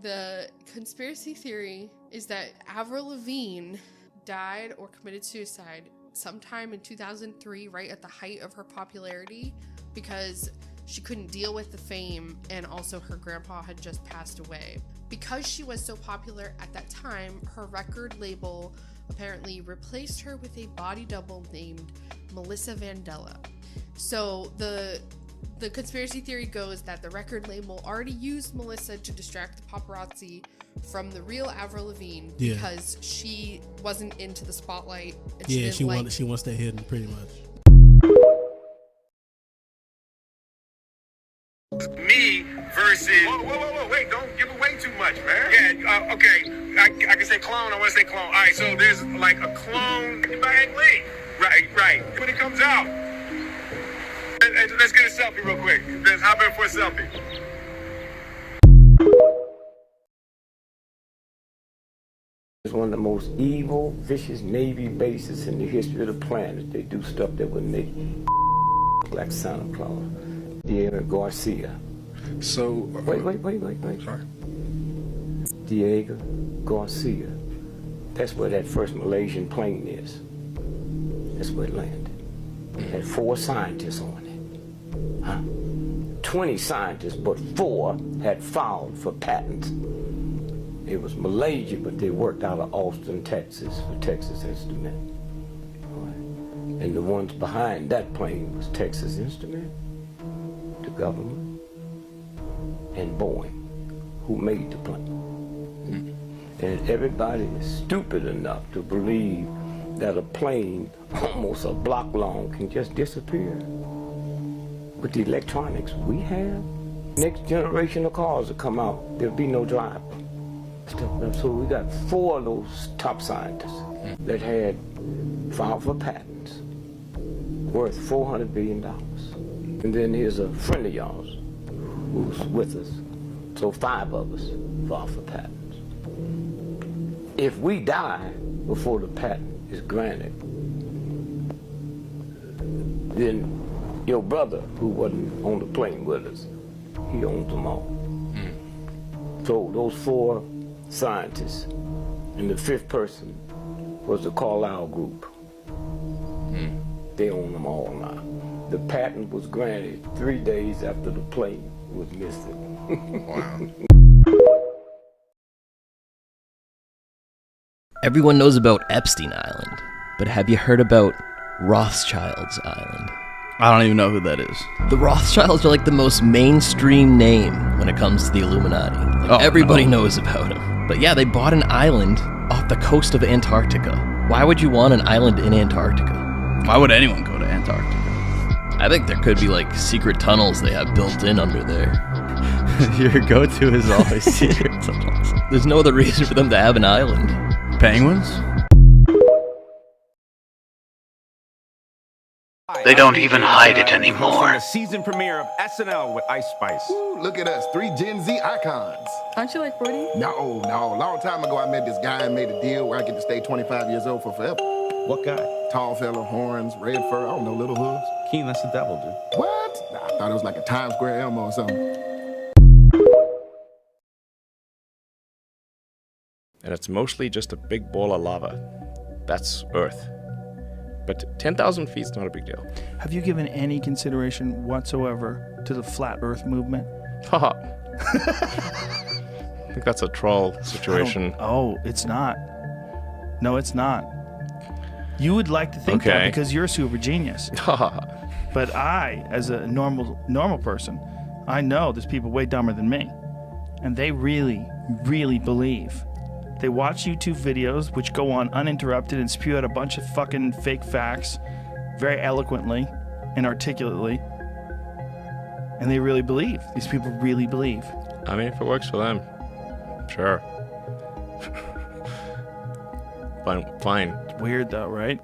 The conspiracy theory is that Avril Lavigne died or committed suicide sometime in 2003, right at the height of her popularity, because she couldn't deal with the fame, and also her grandpa had just passed away. Because she was so popular at that time, her record label apparently replaced her with a body double named Melissa Vandella. So the conspiracy theory goes that the record label already used Melissa to distract the paparazzi from the real Avril Lavigne because she wasn't into the spotlight. And she wants to stay hidden, pretty much. Me versus. Whoa, wait, don't give away too much, man. Yeah, okay. I can say clone. I want to say clone. All right, so there's like a clone by Hank Lee. Right. When it comes out. Let's get a selfie real quick. Let's hop in for a selfie. It's one of the most evil, vicious Navy bases in the history of the planet. They do stuff that would make like Santa Claus. Diego Garcia. So... Wait. Sorry. Diego Garcia. That's where that first Malaysian plane is. That's where it landed. It had 4 scientists on it. 20 scientists, but 4 had filed for patents. It was Malaysia, but they worked out of Austin, Texas, for Texas Instrument. Right. And the ones behind that plane was Texas Instrument, the government, and Boeing, who made the plane. And everybody is stupid enough to believe that a plane almost a block long can just disappear. With the electronics we have, next generation of cars will come out, there'll be no driver. So we got 4 of those top scientists that had filed for patents worth $400 billion. And then here's a friend of yours who's with us. So 5 of us filed for patents. If we die before the patent is granted, then your brother, who wasn't on the plane with us, he owns them all. So those 4 scientists, and the 5th person was the Carlyle Group. They own them all now. The patent was granted 3 days after the plane was missing. Wow. Everyone knows about Epstein Island, but have you heard about Rothschild's Island? I don't even know who that is. The Rothschilds are like the most mainstream name when it comes to the Illuminati. Everybody knows about them. But yeah, they bought an island off the coast of Antarctica. Why would you want an island in Antarctica? Why would anyone go to Antarctica? I think there could be like secret tunnels they have built in under there. Your go-to is always secret tunnels. There's no other reason for them to have an island. Penguins? They don't even hide it anymore. The season premiere of SNL with Ice Spice. Ooh, look at us, 3 Gen Z icons. Aren't you like 40? No. Long time ago, I met this guy and made a deal where I get to stay 25 years old for forever. What guy? Tall fella, horns, red fur, I don't know, little hooves. Keen, that's the devil, dude. What? Nah, I thought it was like a Times Square Elmo or something. And it's mostly just a big ball of lava. That's Earth. But 10,000 feet is not a big deal. Have you given any consideration whatsoever to the flat Earth movement? Haha. I think that's a troll situation. Oh, it's not. No, it's not. You would like to think that because you're a super genius. But I, as a normal person, I know there's people way dumber than me. And they really, really believe. They watch YouTube videos, which go on uninterrupted and spew out a bunch of fucking fake facts very eloquently and articulately. And they really believe. These people really believe. I mean, if it works for them, sure. Fine. It's weird though, right?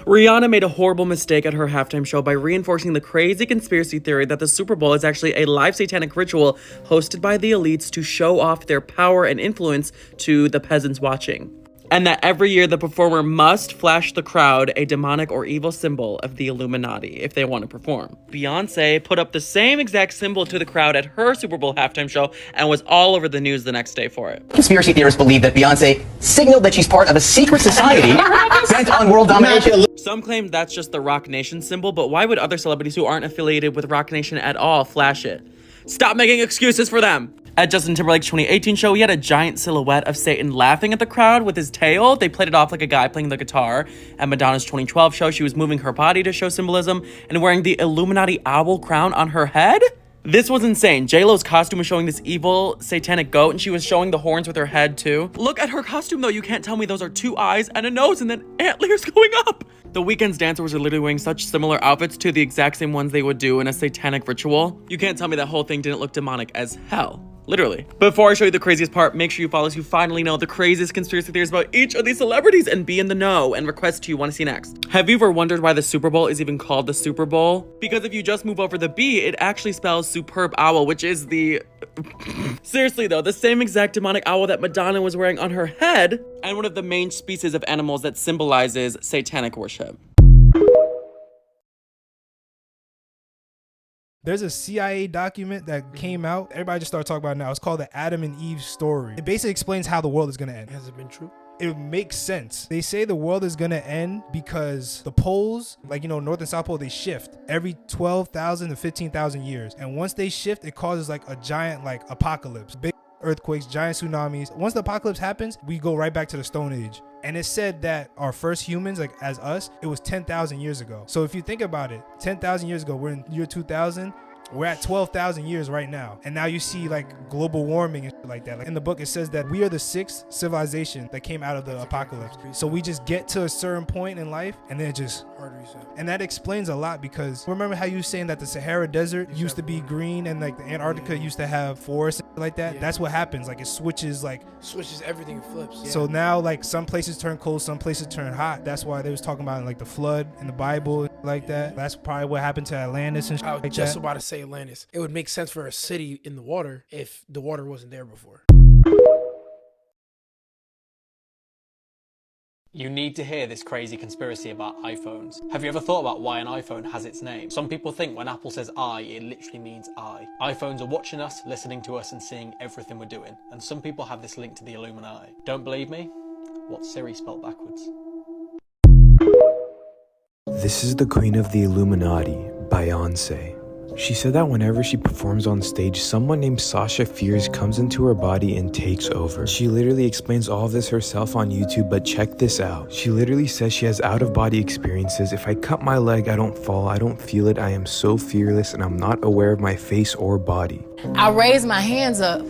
Rihanna made a horrible mistake at her halftime show by reinforcing the crazy conspiracy theory that the Super Bowl is actually a live satanic ritual hosted by the elites to show off their power and influence to the peasants watching. and that every year the performer must flash the crowd a demonic or evil symbol of the Illuminati if they want to perform. Beyonce put up the same exact symbol to the crowd at her Super Bowl halftime show and was all over the news the next day for it. Conspiracy theorists believe that Beyonce signaled that she's part of a secret society bent on world domination. Some claim that's just the Rock Nation symbol, but why would other celebrities who aren't affiliated with Rock Nation at all flash it? Stop making excuses for them! At Justin Timberlake's 2018 show, he had a giant silhouette of Satan laughing at the crowd with his tail. They played it off like a guy playing the guitar. At Madonna's 2012 show, she was moving her body to show symbolism and wearing the Illuminati owl crown on her head. This was insane. J-Lo's costume was showing this evil satanic goat, and she was showing the horns with her head too. Look at her costume though. You can't tell me those are 2 eyes and a nose and then antlers going up. The Weeknd's dancers are literally wearing such similar outfits to the exact same ones they would do in a satanic ritual. You can't tell me that whole thing didn't look demonic as hell. Literally. Before I show you the craziest part, make sure you follow so you finally know the craziest conspiracy theories about each of these celebrities and be in the know and request who you want to see next. Have you ever wondered why the Super Bowl is even called the Super Bowl? Because if you just move over the B, it actually spells superb owl, which is the... Seriously though, the same exact demonic owl that Madonna was wearing on her head, and one of the main species of animals that symbolizes satanic worship. There's a CIA document that came out. Everybody just started talking about it now. It's called the Adam and Eve story. It basically explains how the world is going to end. Has it been true? It makes sense. They say the world is going to end because the poles, like, North and South Pole, they shift every 12,000 to 15,000 years. And once they shift, it causes like a giant like apocalypse. Big earthquakes, giant tsunamis. Once the apocalypse happens, we go right back to the Stone Age. And it said that our first humans, like as us, it was 10,000 years ago. So if you think about it, 10,000 years ago, we're in year 2000. We're at 12,000 years right now. And now you see like global warming and shit like that. Like in the book, it says that we are the 6th civilization that came out of the apocalypse. So we just get to a certain point in life and then it just hard reset. And that explains a lot because remember how you were saying that the Sahara Desert used to be green and like the Antarctica used to have forests and shit like that? Yeah. That's what happens. Like it switches everything, it flips. Yeah. So now like some places turn cold, some places turn hot. That's why they was talking about like the flood in the Bible like that. That's probably what happened to Atlantis and shit I was like just that. about to say Atlantis. It would make sense for a city in the water if the water wasn't there before. You need to hear this crazy conspiracy about iPhones. Have you ever thought about why an iPhone has its name? Some people think when Apple says I, it literally means I. iPhones are watching us, listening to us, and seeing everything we're doing. And some people have this link to the Illuminati. Don't believe me? What's Siri spelled backwards? This is the Queen of the Illuminati, Beyonce. She said that whenever she performs on stage, someone named Sasha Fierce comes into her body and takes over. She literally explains all of this herself on YouTube, but check this out. She literally says she has out-of-body experiences. If I cut my leg, I don't fall, I don't feel it, I am so fearless, and I'm not aware of my face or body. I raised my hands up,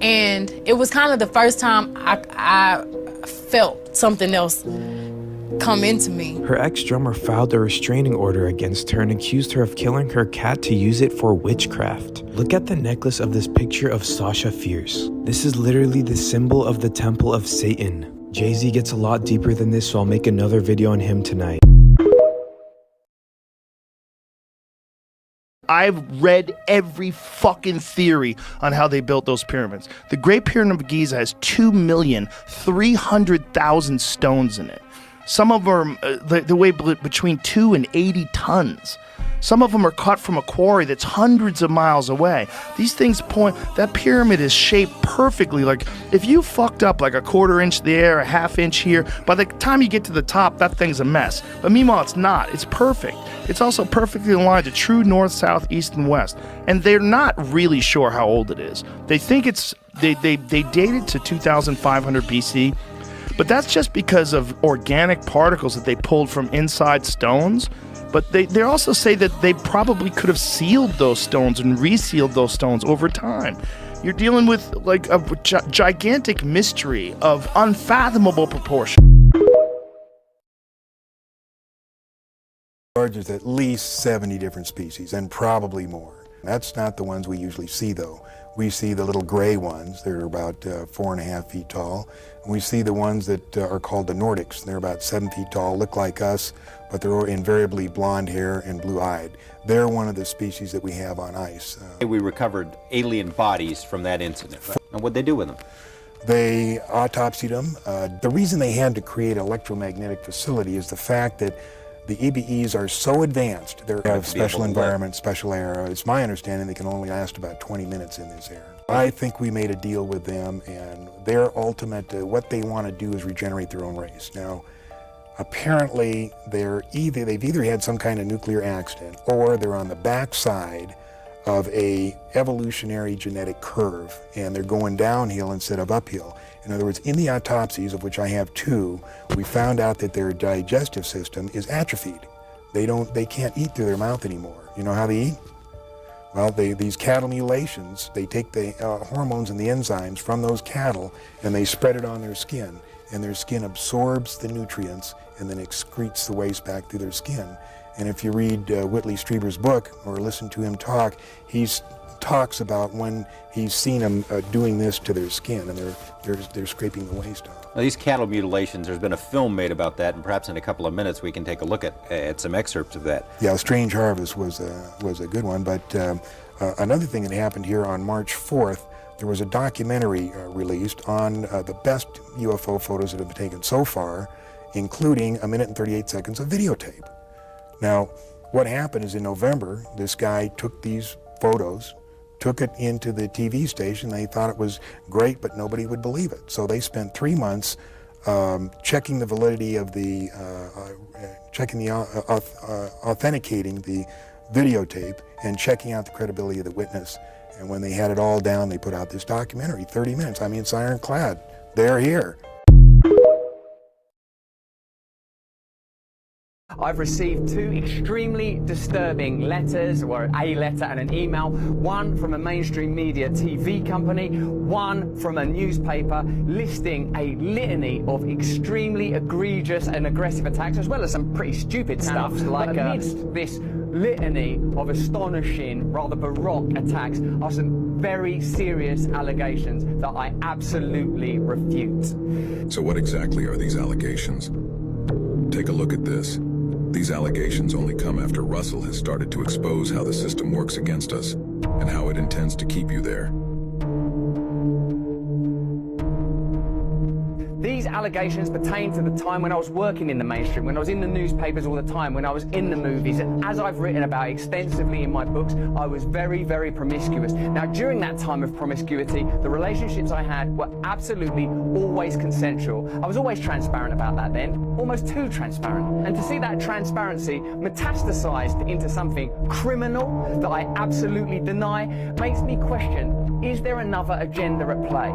and it was kind of the first time I felt something else come into me. Her ex-drummer filed a restraining order against her and accused her of killing her cat to use it for witchcraft. Look at the necklace of this picture of Sasha Fierce. This is literally the symbol of the Temple of Satan. Jay-Z gets a lot deeper than this, so I'll make another video on him tonight. I've read every fucking theory on how they built those pyramids. The Great Pyramid of Giza has 2,300,000 stones in it. Some of them are they weigh between 2 and 80 tons. Some of them are cut from a quarry that's hundreds of miles away. These things that pyramid is shaped perfectly. Like, if you fucked up like a 1/4 inch there, a 1/2 inch here, by the time you get to the top, that thing's a mess. But meanwhile, it's not. It's perfect. It's also perfectly aligned to true north, south, east, and west. And they're not really sure how old it is. They think they date it to 2,500 BC. But that's just because of organic particles that they pulled from inside stones. But they also say that they probably could have sealed those stones and resealed those stones over time. You're dealing with like a gigantic mystery of unfathomable proportion. There's at least 70 different species and probably more. That's not the ones we usually see though. We see the little gray ones. They're about 4.5 feet tall. And we see the ones that are called the Nordics. They're about 7 feet tall, look like us, but they're invariably blonde hair and blue-eyed. They're one of the species that we have on ice. We recovered alien bodies from that incident. And what'd they do with them? They autopsied them. The reason they had to create an electromagnetic facility is the fact that the EBEs are so advanced. They have special environment, special air. It's my understanding they can only last about 20 minutes in this air. I think we made a deal with them, and their ultimate, what they want to do is regenerate their own race. Now, apparently, they've either had some kind of nuclear accident, or they're on the backside of a evolutionary genetic curve, and they're going downhill instead of uphill. In other words, in the autopsies, of which I have 2, we found out that their digestive system is atrophied. They can't eat through their mouth anymore. You know how they eat? Well, these cattle mutilations, they take the hormones and the enzymes from those cattle and they spread it on their skin, and their skin absorbs the nutrients and then excretes the waste back through their skin. And if you read Whitley Strieber's book or listen to him talk, he talks about when he's seen them doing this to their skin, and they're scraping the waste off. Now, these cattle mutilations, there's been a film made about that, and perhaps in a couple of minutes we can take a look at some excerpts of that. Yeah, Strange Harvest was a good one, but another thing that happened here on March 4th, there was a documentary released on the best UFO photos that have been taken so far, including 1 minute and 38 seconds of videotape. Now, what happened is in November, this guy took these photos, took it into the TV station. They thought it was great, but nobody would believe it. So they spent 3 months checking the validity of the, authenticating the videotape and checking out the credibility of the witness. And when they had it all down, they put out this documentary, 30 minutes. I mean, it's ironclad. They're here. I've received 2 extremely disturbing letters, or a letter and an email, one from a mainstream media TV company, one from a newspaper, listing a litany of extremely egregious and aggressive attacks, as well as some pretty stupid stuff, like amidst this litany of astonishing, rather baroque attacks are some very serious allegations that I absolutely refute. So what exactly are these allegations? Take a look at this. These allegations only come after Russell has started to expose how the system works against us and how it intends to keep you there. These allegations pertain to the time when I was working in the mainstream, when I was in the newspapers all the time, when I was in the movies, and as I've written about extensively in my books, I was very, very promiscuous. Now, during that time of promiscuity, the relationships I had were absolutely always consensual. I was always transparent about that then, almost too transparent. And to see that transparency metastasized into something criminal that I absolutely deny makes me question, is there another agenda at play?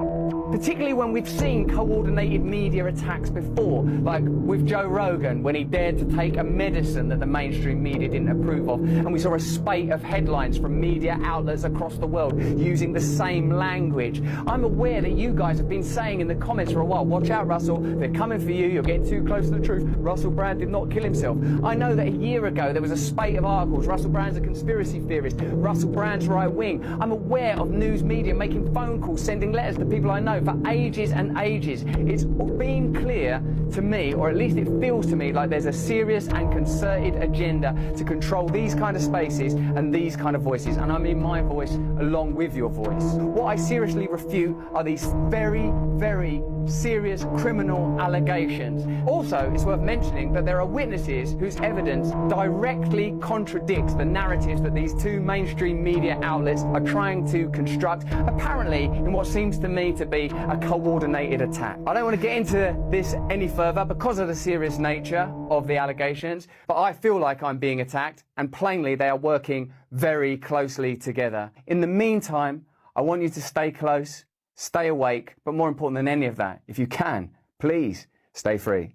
Particularly when we've seen coordinated media attacks before, like with Joe Rogan, when he dared to take a medicine that the mainstream media didn't approve of, and we saw a spate of headlines from media outlets across the world using the same language. I'm aware that you guys have been saying in the comments for a while, watch out, Russell, they're coming for you, you're getting too close to the truth. Russell Brand did not kill himself. I know that a year ago there was a spate of articles, Russell Brand's a conspiracy theorist, Russell Brand's right wing. I'm aware of news media making phone calls, sending letters to people I know for ages and ages. It's been clear to me, or at least it feels to me, like there's a serious and concerted agenda to control these kind of spaces and these kind of voices, and I mean my voice along with your voice. What I seriously refute are these very, very serious criminal allegations. Also, it's worth mentioning that there are witnesses whose evidence directly contradicts the narratives that these 2 mainstream media outlets are trying to construct, apparently in what seems to me to be a coordinated attack. I don't want to get into this any further because of the serious nature of the allegations, but I feel like I'm being attacked, and plainly they are working very closely together. In the meantime, I want you to stay close, stay awake, but more important than any of that, if you can, please stay free.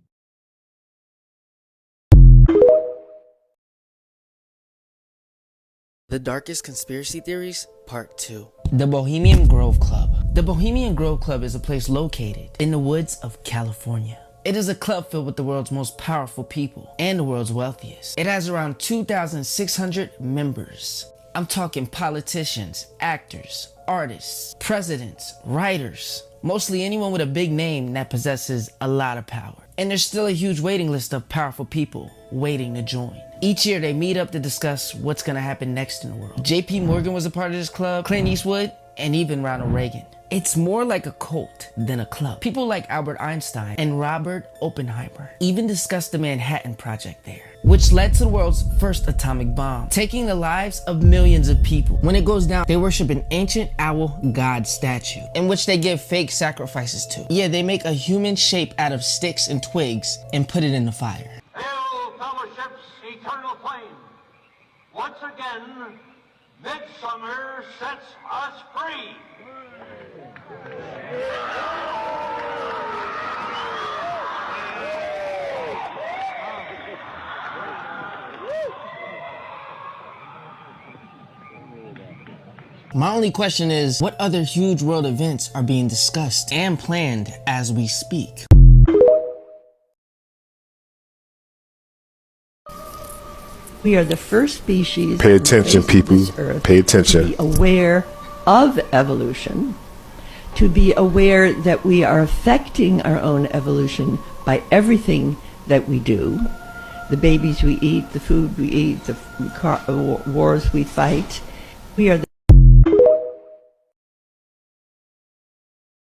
The Darkest Conspiracy Theories, Part 2. The Bohemian Grove Club. The Bohemian Grove Club is a place located in the woods of California. It is a club filled with the world's most powerful people and the world's wealthiest. It has around 2,600 members. I'm talking politicians, actors, artists, presidents, writers, mostly anyone with a big name that possesses a lot of power. And there's still a huge waiting list of powerful people waiting to join. Each year they meet up to discuss what's gonna happen next in the world. JP Morgan was a part of this club, Clint Eastwood, and even Ronald Reagan. It's more like a cult than a club. People like Albert Einstein and Robert Oppenheimer even discussed the Manhattan Project there, which led to the world's first atomic bomb, taking the lives of millions of people. When it goes down, they worship an ancient owl god statue, in which they give fake sacrifices to. Yeah, they make a human shape out of sticks and twigs and put it in the fire. Hail, fellowship's eternal flame. Once again, midsummer sets us free. My only question is, what other huge world events are being discussed and planned as we speak? We are the first species. Pay attention, people. Pay attention. To be aware of evolution, to be aware that we are affecting our own evolution by everything that we do. The babies we eat, the food we eat, the wars we fight. We are the